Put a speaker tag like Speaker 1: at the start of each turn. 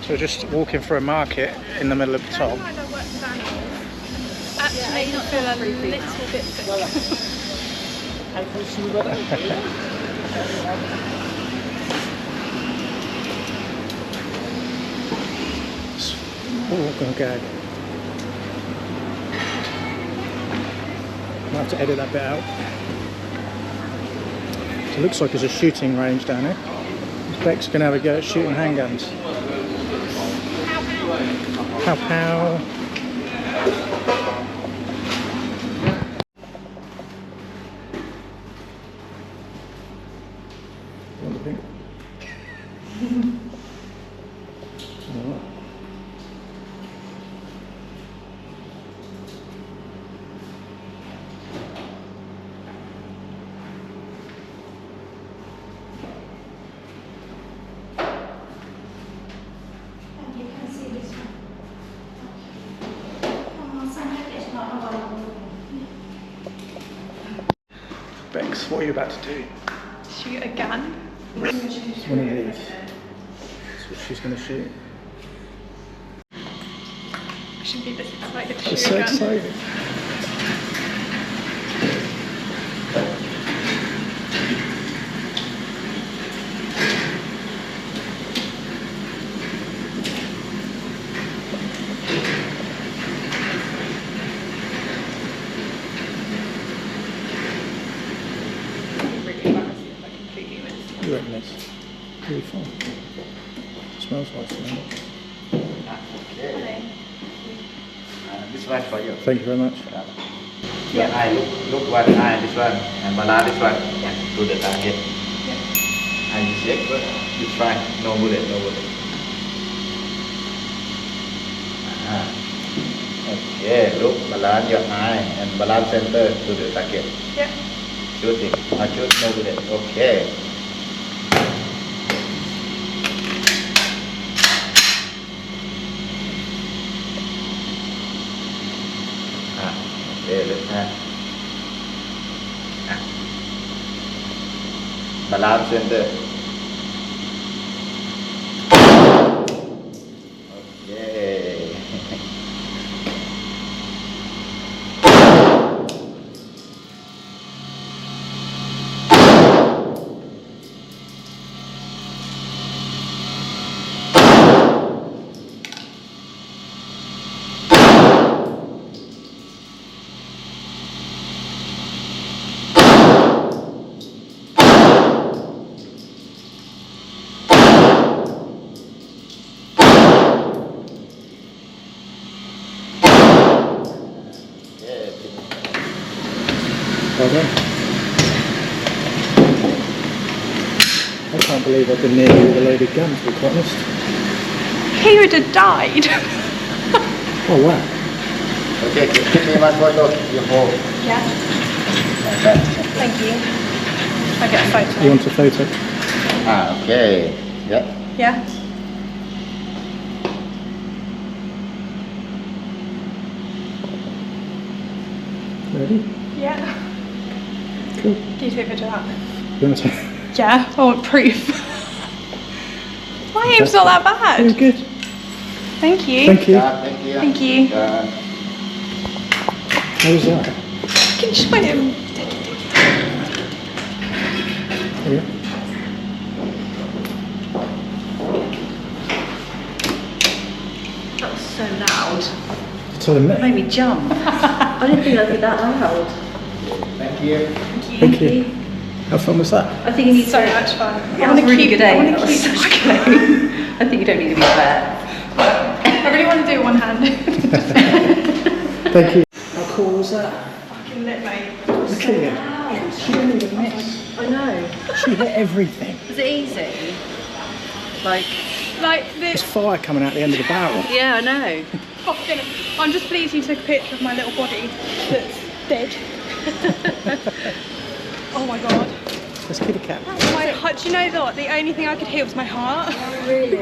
Speaker 1: So we're just walking through a market in the middle of Patong.
Speaker 2: Actually, I feel a little bit sick.
Speaker 1: Oh, gonna gag. Might have to edit that bit out. So it looks like there's a shooting range down here. Beck's gonna have a go at shooting handguns. Pow pow. Bex, what are you about to do?
Speaker 2: Shoot a gun.
Speaker 1: One of these. That's what she's going to shoot.
Speaker 2: I shouldn't be this excited to
Speaker 1: It's
Speaker 2: shoot
Speaker 1: so
Speaker 2: a gun.
Speaker 1: exciting. You reckon it's really fun? It smells like something.
Speaker 3: Okay. This one for you.
Speaker 1: Thank you very much.
Speaker 3: Your eye, look one eye, this one, and Bala, this one, to the target. And you check, it's fine, no bullet, no bullet. Okay, look, balance your eye and balance center to the target.
Speaker 2: Yeah.
Speaker 3: Shooting, shoot, no bullet, okay. Okay, left hand. Balance center. Okay.
Speaker 1: Well done. I can't believe I've been near you with a loaded gun, to be quite honest.
Speaker 2: He would have died.
Speaker 1: Oh wow.
Speaker 3: Okay, give me one more look. You hold.
Speaker 2: Yeah.
Speaker 3: Okay.
Speaker 2: Thank you. I get a photo.
Speaker 1: You want a photo?
Speaker 3: Okay. Yeah.
Speaker 2: Yeah.
Speaker 1: Ready?
Speaker 2: Yeah.
Speaker 1: Cool.
Speaker 2: Can you take a picture of that?
Speaker 1: You want to take?
Speaker 2: Yeah, I want proof. My aim's not that
Speaker 1: Very
Speaker 2: bad.
Speaker 1: good.
Speaker 2: Thank you.
Speaker 1: Thank you.
Speaker 3: Thank you.
Speaker 2: Thank you.
Speaker 1: How was that?
Speaker 2: Can you swim?
Speaker 1: There you go.
Speaker 4: That was so loud.
Speaker 1: Tell them
Speaker 4: It
Speaker 1: that.
Speaker 4: made me jump. I didn't think I'd be that loud.
Speaker 3: Thank you.
Speaker 1: Thank you. How fun was that?
Speaker 4: I think you need
Speaker 2: So
Speaker 4: to.
Speaker 2: much fun.
Speaker 4: That was a really good aim.
Speaker 2: I
Speaker 4: That
Speaker 2: want
Speaker 4: was
Speaker 2: to
Speaker 4: such
Speaker 2: keep.
Speaker 4: good aim. I think you don't need to be fair.
Speaker 2: I really want to do it one handed.
Speaker 1: Thank you. How cool was that?
Speaker 2: Fucking lit, mate.
Speaker 1: Look at you. She didn't even miss.
Speaker 4: I know.
Speaker 1: She hit everything.
Speaker 4: Was it easy? Like,
Speaker 1: There's fire coming out the end of the barrel.
Speaker 4: yeah, I know.
Speaker 2: fucking. I'm just pleased you took a picture of my little body that's dead. Oh my god.
Speaker 1: Let's kitty cat.
Speaker 2: My heart. Do you know what? The only thing I could hear was my heart.
Speaker 4: Really?